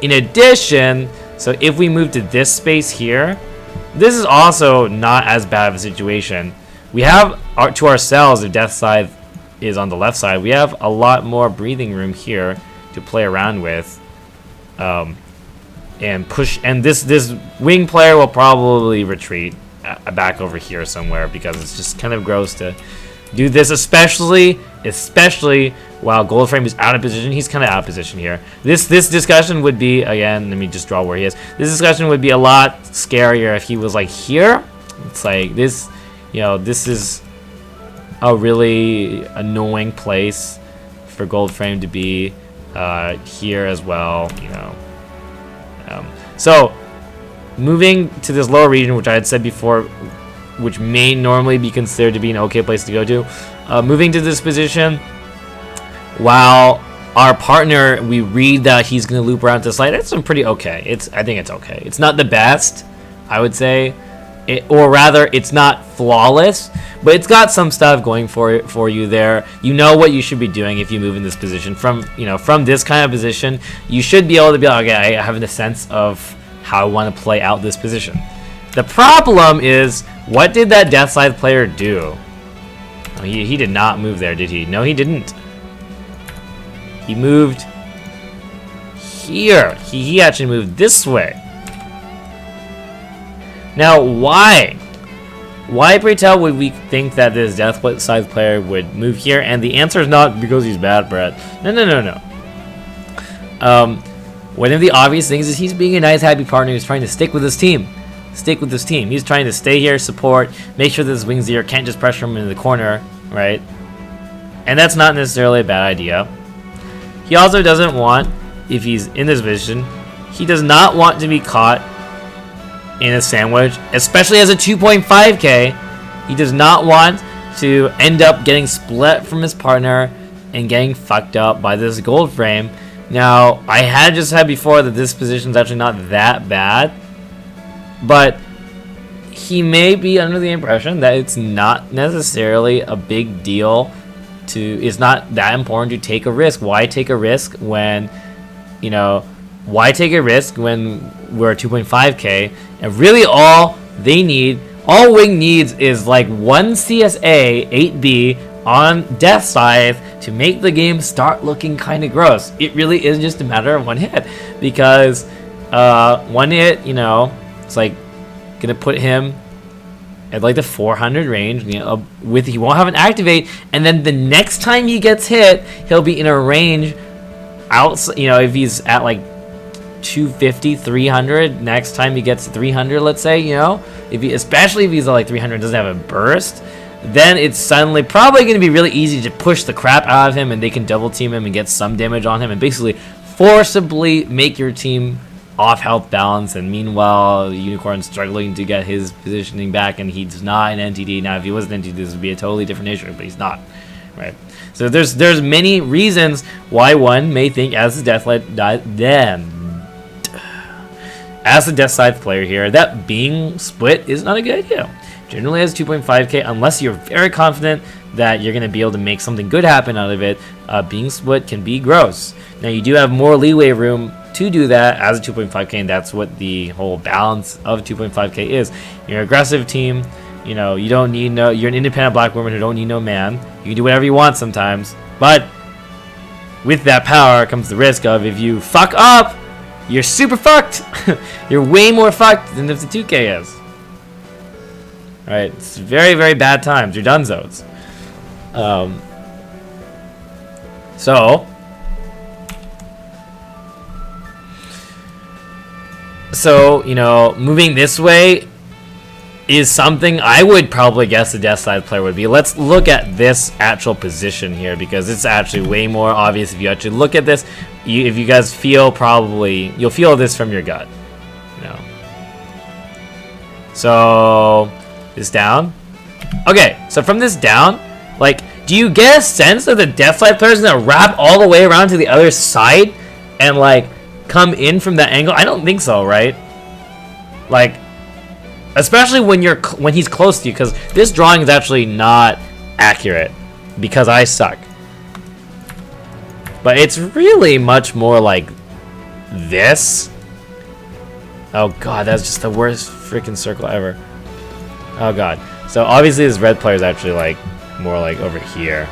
In addition, so if we move to this space here, this is also not as bad of a situation. We have to ourselves, if Death Scythe is on the left side, we have a lot more breathing room here to play around with, and push. And this wing player will probably retreat back over here somewhere because it's just kind of gross to do this, especially while Goldframe is out of position. He's kind of out of position here. This discussion would be, again, let me just draw where he is. This discussion would be a lot scarier if he was like here. It's like this, this is a really annoying place for Goldframe to be. Here as well, so moving to this lower region, which I had said before, which may normally be considered to be an okay place to go to, moving to this position, while our partner, we read that he's going to loop around to the side, it's pretty okay. I think it's okay. It's not the best, I would say, or rather, it's not flawless, but it's got some stuff going for you there. You know what you should be doing if you move in this position. From this kind of position, you should be able to be like, okay, I have a sense of how I want to play out this position. The problem is, what did that Death Scythe player do? Oh, he did not move there, did he? No, he didn't. He moved here. He actually moved this way. Now, why? Why, pray tell, would we think that this Death Scythe player would move here? And the answer is not because he's bad, Brett. No. one of the obvious things is he's being a nice, happy partner who's trying to stick with his team. Stick with his team. He's trying to stay here, support, make sure that his wings here can't just pressure him into the corner, right? And that's not necessarily a bad idea. He also doesn't want, if he's in this position, he does not want to be caught in a sandwich, especially as a 2.5k. He does not want to end up getting split from his partner and getting fucked up by this gold frame. Now, I had just said before that this position is actually not that bad, but he may be under the impression that it's not necessarily a big deal it's not that important to take a risk. Why take a risk when, why take a risk when we're 2.5k? And really all Wing needs is like one CSA 8B on Death Scythe to make the game start looking kind of gross. It really is just a matter of one hit, because one hit, it's like gonna put him at like the 400 range, he won't have an activate, and then the next time he gets hit, he'll be in a range outside, if he's at like 250, 300, next time he gets 300, let's say, especially if he's at like 300, doesn't have a burst, then it's suddenly probably going to be really easy to push the crap out of him, and they can double team him and get some damage on him and basically forcibly make your team off health balance. And meanwhile, Unicorn's struggling to get his positioning back, and he's not an NTD. Now, if he was an NTD, this would be a totally different issue, but he's not, right? So there's many reasons why one may think as the Death Scythe player here that being split is not a good idea. Generally, as 2.5k, unless you're very confident that you're going to be able to make something good happen out of it, being split can be gross. Now, you do have more leeway room to do that as a 2.5k, and that's what the whole balance of 2.5k is. You're an aggressive team, you don't need you're an independent black woman who don't need no man. You can do whatever you want sometimes, but with that power comes the risk of, if you fuck up, you're super fucked. You're way more fucked than if the 2k is. Right? It's very, very bad times. You're dunzos. So, moving this way is something I would probably guess the Death Scythe player would be. Let's look at this actual position here, because it's actually way more obvious if you actually look at this. If you guys feel, you'll feel this from your gut. So, this down. Okay, so from this down, do you get a sense that the Death Scythe player is going to wrap all the way around to the other side and, come in from that angle? I don't think so, right? Especially when he's close to you, because this drawing is actually not accurate because I suck. But it's really much more like this. Oh god, that's just the worst freaking circle ever. Oh god. So obviously this red player is actually more over here.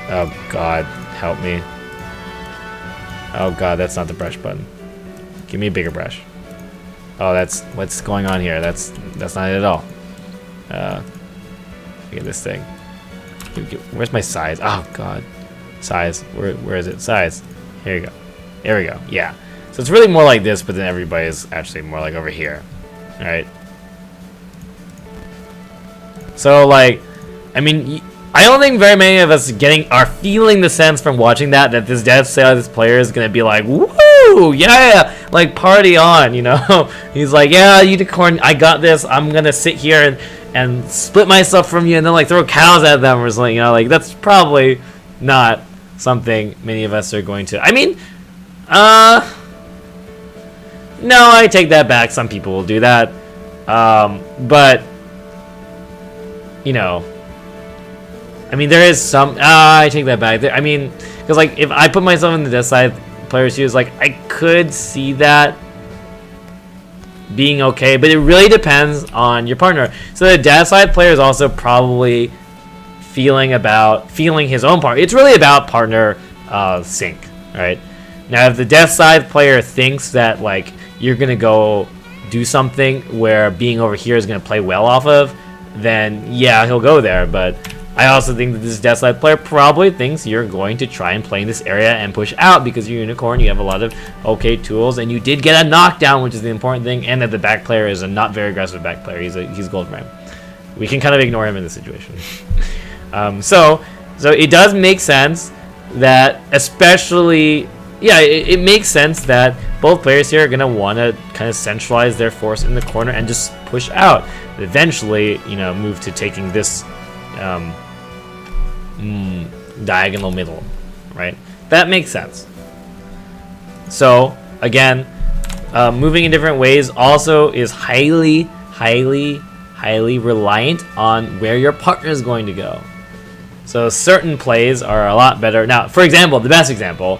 Oh god, help me. Oh god, that's not the brush button. Give me a bigger brush. Oh, that's what's going on here. That's not it at all. Look at this thing. Where's my size? Oh god, size. Where is it? Size. Here you go. There we go. Yeah. So it's really more like this, but then everybody is actually more like over here. All right. So I mean, I don't think very many of us are feeling the sense from watching that this Death Scythe player is gonna be like, woo, yeah, party on, He's like, yeah, Unicorn, I got this. I'm gonna sit here and split myself from you, and then throw cows at them or something. That's probably not something many of us are going to. I mean, no, I take that back. Some people will do that, but I mean, there is some. I take that back. I mean, because if I put myself in the Death Scythe player's shoes, I could see that being okay, but it really depends on your partner. So the Death Scythe player is also probably feeling his own part. It's really about partner sync, right? Now, if the Death Scythe player thinks that you're gonna go do something where being over here is gonna play well off of, then yeah, he'll go there. But I also think that this Death Slide player probably thinks you're going to try and play in this area and push out because you're Unicorn, you have a lot of okay tools, and you did get a knockdown, which is the important thing, and that the back player is a not very aggressive back player. He's gold frame. We can kind of ignore him in this situation. So it does make sense that, especially, yeah, it makes sense that both players here are going to want to kind of centralize their force in the corner and just push out. Eventually, move to taking this diagonal middle, right? That makes sense. So again, moving in different ways also is highly reliant on where your partner is going to go. So certain plays are a lot better. Now, for example, the best example,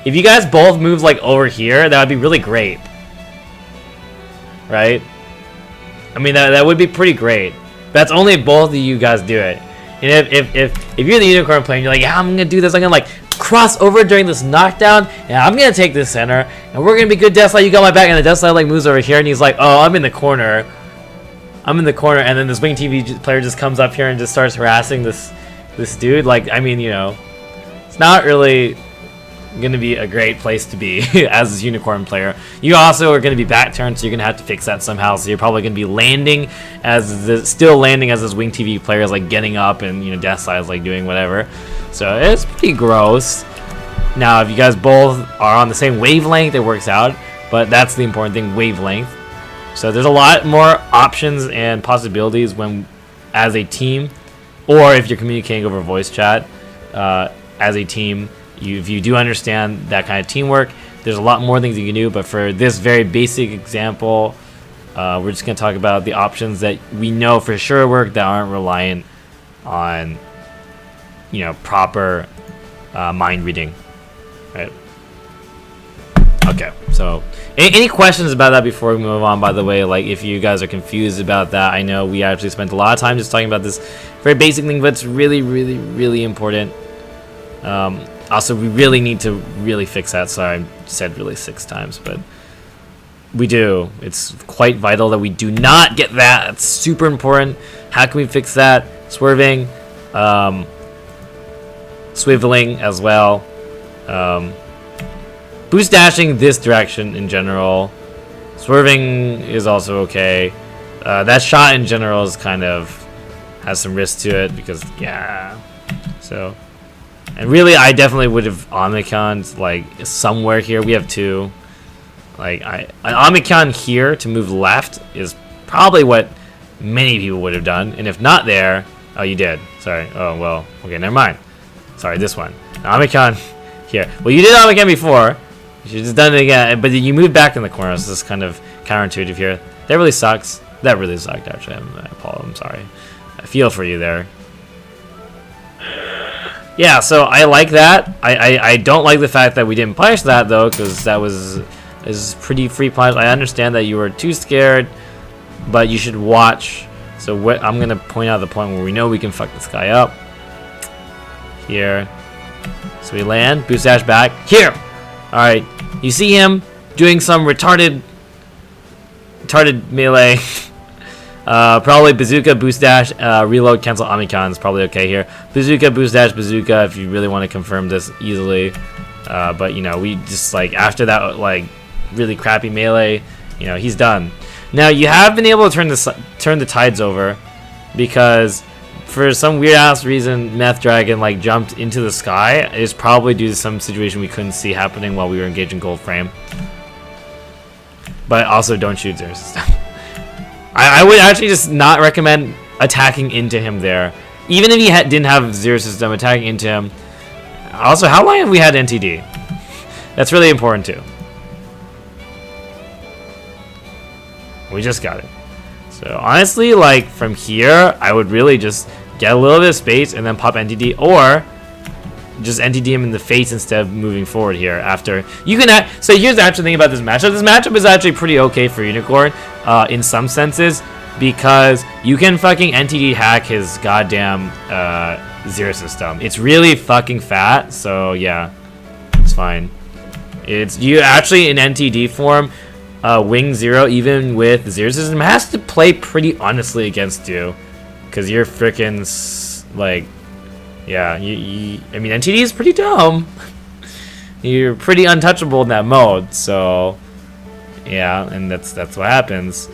if you guys both move like over here, that would be really great, right? I mean, that would be pretty great. That's only if both of you guys do it. And if you're the Unicorn player and you're like, yeah, I'm gonna do this, I'm gonna like cross over during this knockdown, and I'm gonna take this center, and we're gonna be good Death Slide, you got my back, and the Death Slide like moves over here, and he's like, oh, I'm in the corner, and then this Wing TV player just comes up here and just starts harassing this dude. Like, I mean, it's not really gonna be a great place to be as a Unicorn player. You also are gonna be back turned, so you're gonna have to fix that somehow. So you're probably gonna be still landing as this Wing TV player is like getting up, and Death Slide is like doing whatever. So it's pretty gross. Now, if you guys both are on the same wavelength, it works out. But that's the important thing, wavelength. So there's a lot more options and possibilities when, as a team, or if you're communicating over voice chat, as a team. If you do understand that kind of teamwork, there's a lot more things you can do. But for this very basic example, we're just going to talk about the options that we know for sure work that aren't reliant on, proper mind reading, right? Okay, so any questions about that before we move on? By the way, like if you guys are confused about that, I know we actually spent a lot of time just talking about this very basic thing, but it's really, really, really important. Also, we really need to really fix that. Sorry, I said really 6 times, but we do. It's quite vital that we do not get that. It's super important. How can we fix that? Swerving, swiveling as well, boost dashing this direction in general. Swerving is also okay. That shot in general is kind of has some risk to it because so. And really, I definitely would have Omicron like somewhere here. We have 2. Like an Omicron here to move left is probably what many people would have done. And if not there, oh, you did. Sorry. Oh well. Okay, never mind. Sorry, this one. Omicron here. Well, you did Omicron before. You should have done it again. But you moved back in the corner. So this is kind of counterintuitive here. That really sucks. That really sucked. Actually, I'm sorry. I feel for you there. Yeah, so I like that. I don't like the fact that we didn't punish that, though, because that is pretty free punish. I understand that you were too scared, but you should watch. So I'm going to point out the point where we know we can fuck this guy up. Here. So we land, boost dash back. Here! Alright, you see him doing some retarded melee. Probably bazooka, boost dash, reload, cancel Omicron is probably okay here. Bazooka, boost dash, bazooka if you really want to confirm this easily. But we just like after that like really crappy melee, he's done. Now you have been able to turn the tides over because for some weird ass reason Meth Dragon like jumped into the sky. It's probably due to some situation we couldn't see happening while we were engaged in gold frame. But also don't shoot Zero System. I would actually just not recommend attacking into him there. Even if he didn't have Zero System, attacking into him. Also, how long have we had NTD? That's really important too. We just got it. So honestly, like from here, I would really just get a little bit of space and then pop NTD, or just NTD him in the face instead of moving forward here after. You can so here's the actual thing about this matchup. This matchup is actually pretty okay for Unicorn in some senses because you can fucking NTD hack his goddamn Zero System. It's really fucking fat, so yeah, it's fine. It's you actually in NTD form. Wing Zero, even with Zero System, has to play pretty honestly against you, because you're freaking like Yeah, I mean, NTD is pretty dumb. You're pretty untouchable in that mode, so yeah, and that's what happens.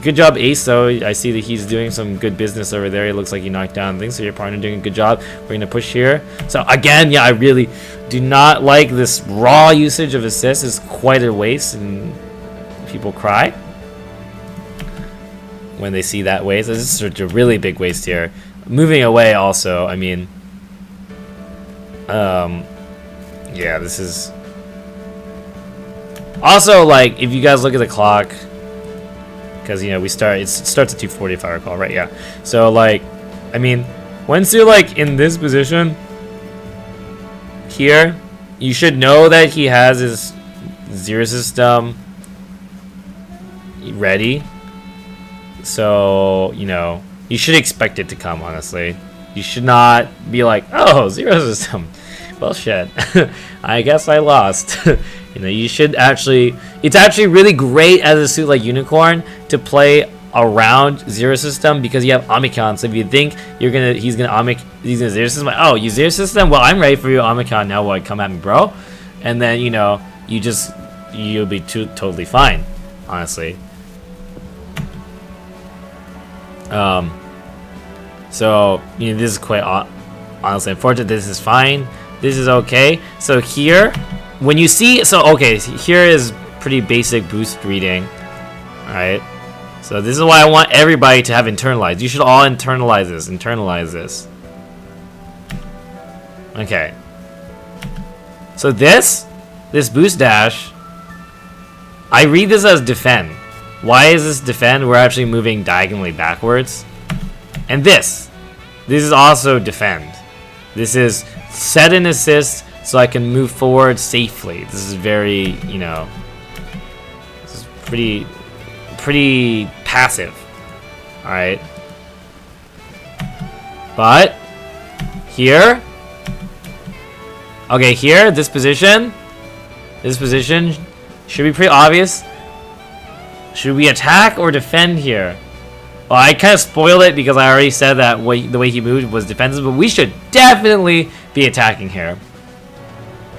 Good job, Ace, though. I see that he's doing some good business over there. It looks like he knocked down things, so your partner doing a good job. We're going to push here. So, again, yeah, I really do not like this raw usage of assist. It's quite a waste, and people cry when they see that waste. This is such a really big waste here. Moving away also, I mean, yeah, this is... Also, like, if you guys look at the clock, because, you know, it starts at 2:40 if I recall, right? Yeah. So, like, I mean, once you're, like, in this position here, you should know that he has his zero system ready. So, you know, you should expect it to come, honestly. You should not be like, oh, zero system. Well, shit. I guess I lost. You know, you should actually... It's actually really great as a suit like Unicorn to play around zero system because you have Omicron. So if you think he's gonna zero system, like, oh, you zero system? Well, I'm ready for you, Omicron. Now what? Come at me, bro. And then, you know, you'll be totally fine, honestly. So, you know, this is quite honestly unfortunate. This is fine. This is okay. So here, when you see, so okay, here is pretty basic boost reading. Alright. So this is why I want everybody to have internalized. You should all internalize this. Internalize this. Okay. So this boost dash, I read this as defend. Why is this defend? We're actually moving diagonally backwards. And this is also defend. This is set an assist so I can move forward safely. This is very, you know, this is pretty passive. All right. But here, okay, here, this position should be pretty obvious. Should we attack or defend here? Well, I kind of spoiled it because I already said that the way he moved was defensive, but we should definitely be attacking here.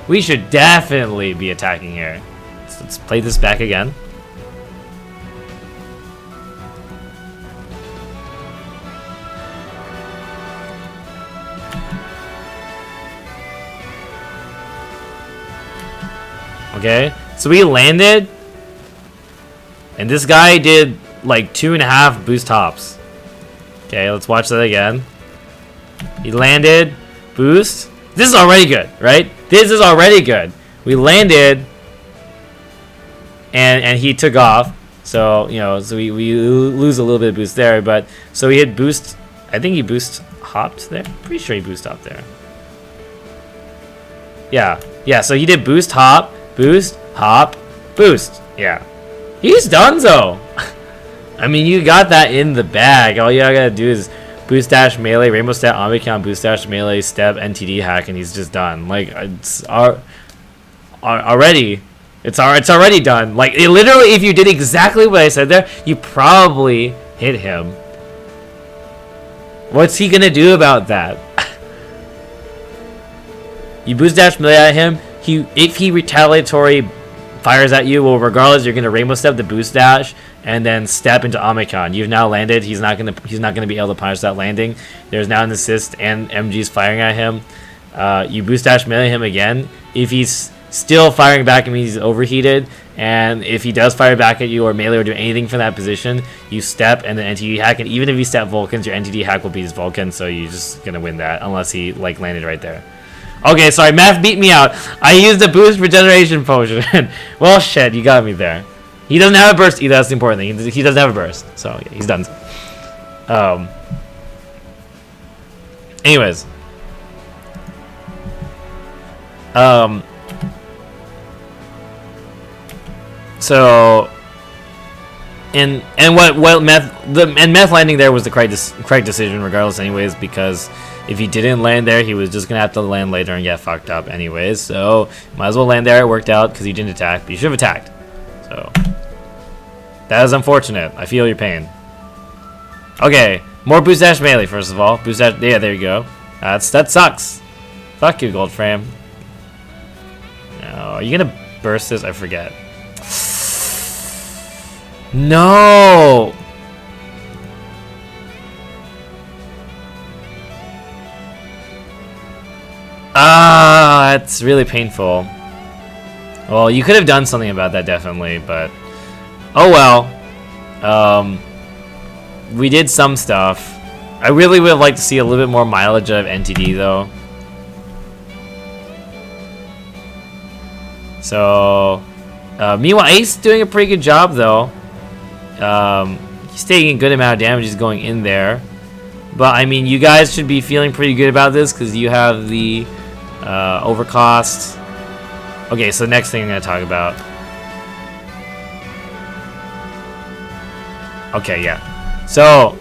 We should definitely be attacking here. So let's play this back again. Okay, so we landed, and this guy did like 2.5 boost hops. Okay, let's watch that again. He landed, boost. This is already good, right? This is already good. We landed, and he took off. So, you know, so we lose a little bit of boost there, but so he had boost. I think he boost hopped there. Pretty sure he boost hopped there. Yeah. So he did boost hop, boost hop, boost. Yeah, he's donezo. I mean, you got that in the bag. All you gotta do is boost dash melee, rainbow stat, omicron, boost dash melee, step, NTD hack, and he's just done. Like, it's already. It's already done. Like, it literally, if you did exactly what I said there, you probably hit him. What's he gonna do about that? You boost dash melee at him. If he retaliatory fires at you, well, regardless, you're gonna rainbow step the boost dash and then step into Omicron. You've now landed. He's not gonna be able to punish that landing. There's now an assist and MG's firing at him. You boost dash melee him again. If he's still firing back, it means he's overheated. And if he does fire back at you or melee or do anything from that position, you step and then NTD hack. And even if you step Vulcans, your NTD hack will beat his Vulcan. So you're just gonna win that unless he like landed right there. Okay, sorry, math beat me out. I used a boost regeneration potion. Well, shit, you got me there. He doesn't have a burst either. That's the important thing. He doesn't have a burst, so yeah, he's done. Anyways, so and what meth landing there was the correct decision regardless, anyways, because if he didn't land there, he was just gonna have to land later and get fucked up anyways. So might as well land there. It worked out because he didn't attack, but you should have attacked. So that is unfortunate. I feel your pain. Okay, more boost dash melee first of all. Boost dash. Yeah, there you go. That sucks. Fuck you, gold frame. No, are you gonna burst this? I forget. No. Ah, that's really painful. Well, you could have done something about that, definitely, but oh well. We did some stuff. I really would have liked to see a little bit more mileage of NTD, though. So, meanwhile, Ace doing a pretty good job, though. He's taking a good amount of damage. He's going in there. But, I mean, you guys should be feeling pretty good about this because you have the overcost. Okay, so the next thing I'm going to talk about. Okay, yeah. So,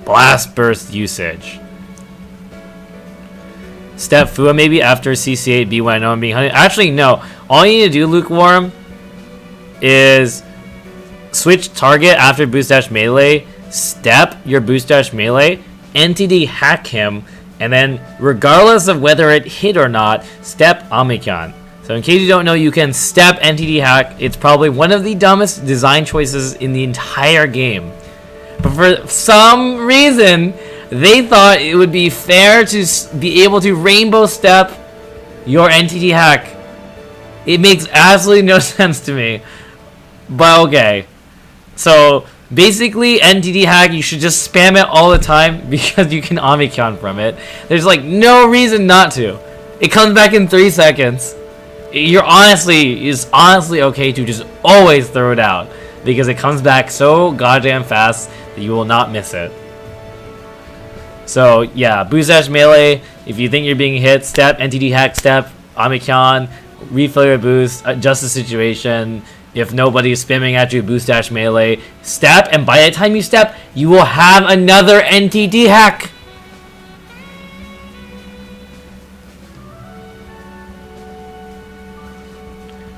blast burst usage. Step Fua maybe after CC8B when I know I'm being hunted. Actually, no. All you need to do, Lukewarm, is switch target after boost dash melee, step your boost dash melee, NTD hack him, and then regardless of whether it hit or not, step Amikyan. So in case you don't know, you can step NTD hack. It's probably one of the dumbest design choices in the entire game. But for some reason, they thought it would be fair to be able to rainbow step your NTD hack. It makes absolutely no sense to me. But okay. So basically, NTD hack, you should just spam it all the time because you can Amikyan from it. There's like no reason not to. It comes back in 3 seconds. It's honestly okay to just always throw it out because it comes back so goddamn fast that you will not miss it. So yeah, boost dash melee. If you think you're being hit, step NTD hack, step Amikyan, refill your boost, adjust the situation. If nobody's spamming at you, boost dash melee, step, and by the time you step, you will have another NTD hack.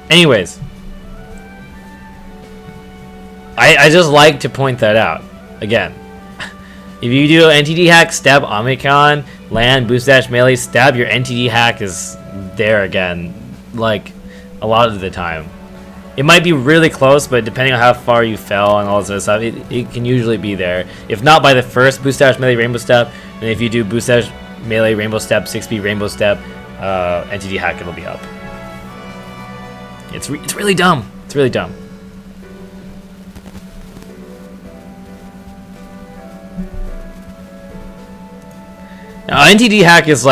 Anyways, I just like to point that out again. If you do NTD hack, stab Amikyan, land, boost dash melee, stab, your NTD hack is there again, like a lot of the time. It might be really close, but depending on how far you fell and all this other stuff, it can usually be there. If not by the first boost dash melee rainbow step, then if you do boost dash melee rainbow step, 6B rainbow step, NTD hack, it'll be up. It's really dumb. It's really dumb. Now, NTD hack is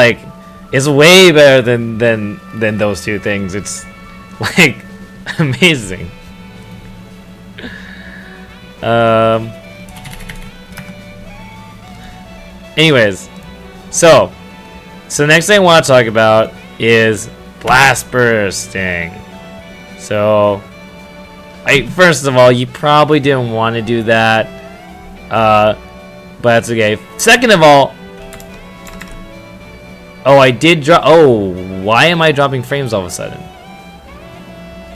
way better than those two things. It's like amazing. Anyways, so the next thing I want to talk about is blast bursting. So, first of all, you probably didn't want to do that, but that's okay. Second of all, oh, I did drop. Oh, why am I dropping frames all of a sudden?